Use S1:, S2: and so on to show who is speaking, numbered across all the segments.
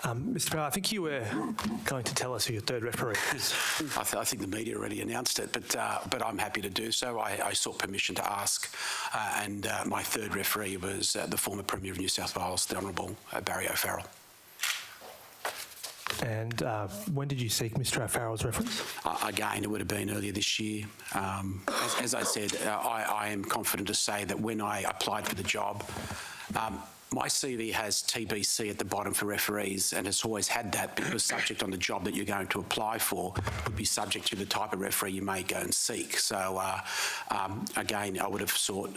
S1: Mr. Barilaro, I think you were going to tell us who your third referee is.
S2: I think the media already announced it, but I'm happy to do so. I sought permission to ask, and my third referee was the former Premier of New South Wales, the Honourable Barry O'Farrell.
S1: And when did you seek Mr. O'Farrell's reference?
S2: Again, it would have been earlier this year. As I said, I am confident to say that when I applied for the job, my CV has TBC at the bottom for referees, and it's always had that because subject on the job that you're going to apply for would be subject to the type of referee you may go and seek. So, again, I would have sought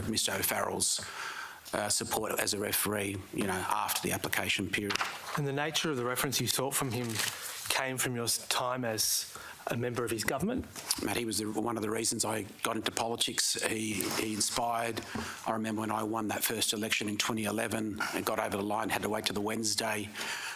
S2: Mr. O'Farrell's support as a referee, after the application period.
S1: And the nature of the reference you sought from him came from your time as a member of his government?
S2: Matt, he was one of the reasons I got into politics. He inspired. I remember when I won that first election in 2011 and got over the line, had to wait till the Wednesday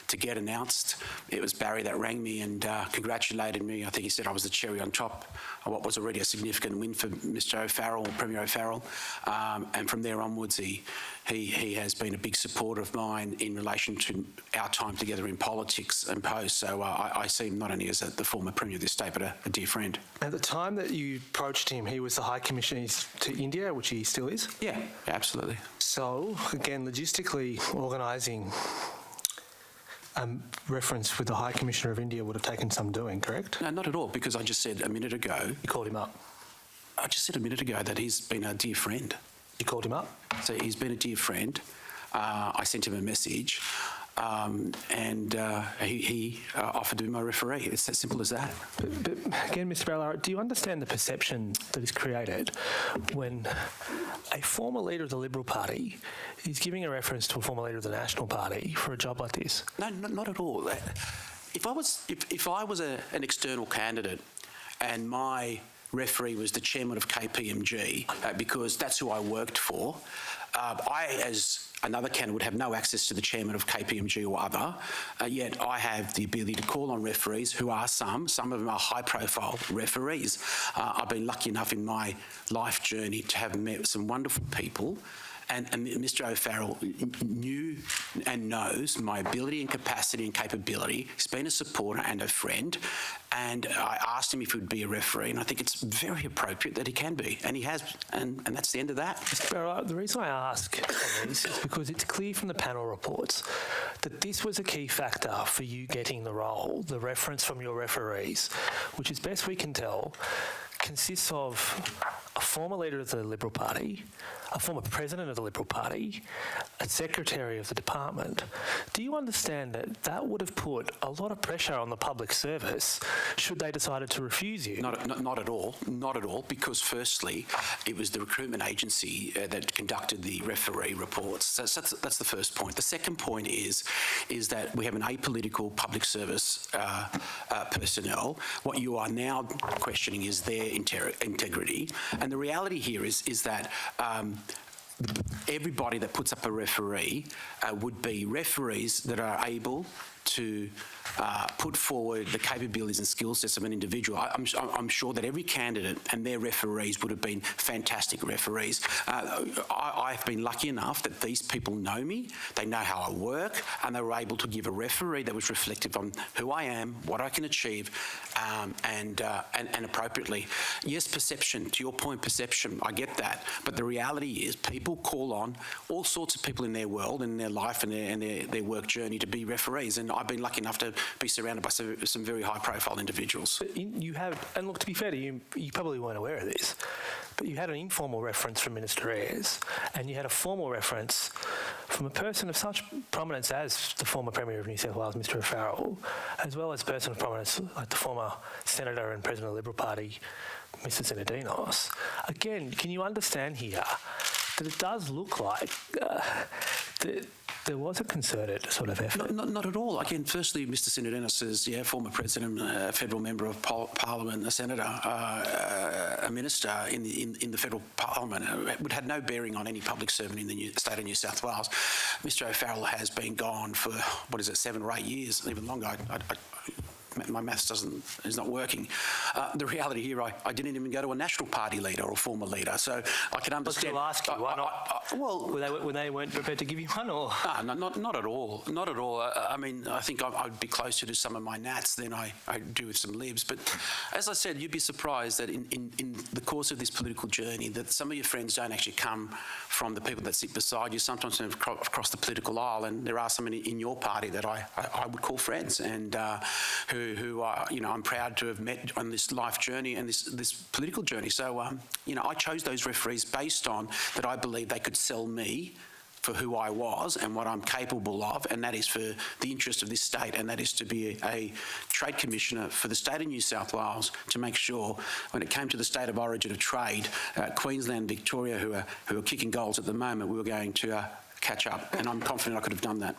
S2: to get announced. It was Barry that rang me and congratulated me. I think he said I was the cherry on top of what was already a significant win for Mr. O'Farrell, Premier O'Farrell. And from there onwards, he has been a big supporter of mine in relation to our time together in politics and post. So I see him not only as the former Premier of this state, but a dear friend.
S1: At the time that you approached him, he was the High Commissioner to India, which he still is?
S2: Yeah, absolutely.
S1: So, again, logistically organising reference with the High Commissioner of India would have taken some doing, correct?
S2: No, not at all, because I just said a minute ago...
S1: You called him up?
S2: I just said a minute ago that he's been a dear friend.
S1: You called him up?
S2: So he's been a dear friend. I sent him a message and he offered to be my referee. It's as simple as that.
S1: But again, Mr. Barilaro, do you understand the perception that is created when a former leader of the Liberal Party is giving a reference to a former leader of the National Party for a job like this?
S2: No, not at all. If I was an external candidate and my referee was the chairman of KPMG, because that's who I worked for, I, as another candidate, would have no access to the chairman of KPMG or other, yet I have the ability to call on referees who are some of them are high-profile referees. I've been lucky enough in my life journey to have met some wonderful people, and Mr. O'Farrell knew and knows my ability and capacity and capability. He's been a supporter and a friend, and I asked him if he would be a referee, and I think it's very appropriate that he can be, and he has, and that's the end of that.
S1: Mr. Barilaro, the reason I ask this is because it's clear from the panel reports that this was a key factor for you getting the role, the reference from your referees, which, as best we can tell, consists of a former leader of the Liberal Party, a former president of the Liberal Party, a secretary of the department. Do you understand that that would have put a lot of pressure on the public service should they decided to refuse you?
S2: Not at all. Not at all, because firstly, it was the recruitment agency that conducted the referee reports. So that's the first point. The second point is that we have an apolitical public service personnel. What you are now questioning is their integrity. And the reality here is that everybody that puts up a referee would be referees that are able to put forward the capabilities and skill sets of an individual. I'm sure that every candidate and their referees would have been fantastic referees. I've been lucky enough that these people know me, they know how I work, and they were able to give a referee that was reflective on who I am, what I can achieve, and appropriately. Yes, perception, to your point, perception, I get that, but the reality is people call on all sorts of people in their world, in their life and their work journey to be referees, and I've been lucky enough to be surrounded by some very high-profile individuals.
S1: But you have, and look, to be fair to you, you probably weren't aware of this, but you had an informal reference from Minister Ayres, and you had a formal reference from a person of such prominence as the former Premier of New South Wales, Mr. O'Farrell, as well as a person of prominence like the former Senator and President of the Liberal Party, Mr. Sinodinos. Again, can you understand here that it does look like that there was a concerted sort of effort?
S2: Not at all. Again, firstly, Mr. Sinodinos is, former President, a federal member of Parliament, a Senator, a Minister in the federal Parliament. It would have no bearing on any public servant in the state of New South Wales. Mr. O'Farrell has been gone for, 7 or 8 years, even longer. my maths is not working. The reality here, I didn't even go to a National Party leader or former leader, so I can understand.
S1: I'll ask you, why not?
S2: Well,
S1: when they weren't prepared to give you one, or?
S2: no, not at all. Not at all. I mean, I think I'd be closer to some of my Nats than I do with some Libs. But as I said, you'd be surprised that in the course of this political journey, that some of your friends don't actually come from the people that sit beside you. Sometimes across the political aisle, and there are some in your party that I would call friends, and who are, I'm proud to have met on this life journey and this political journey. So, I chose those referees based on that I believe they could sell me for who I was and what I'm capable of, and that is for the interest of this state, and that is to be a trade commissioner for the state of New South Wales to make sure when it came to the state of origin of trade, Queensland, Victoria, who are kicking goals at the moment, we were going to catch up, and I'm confident I could have done that.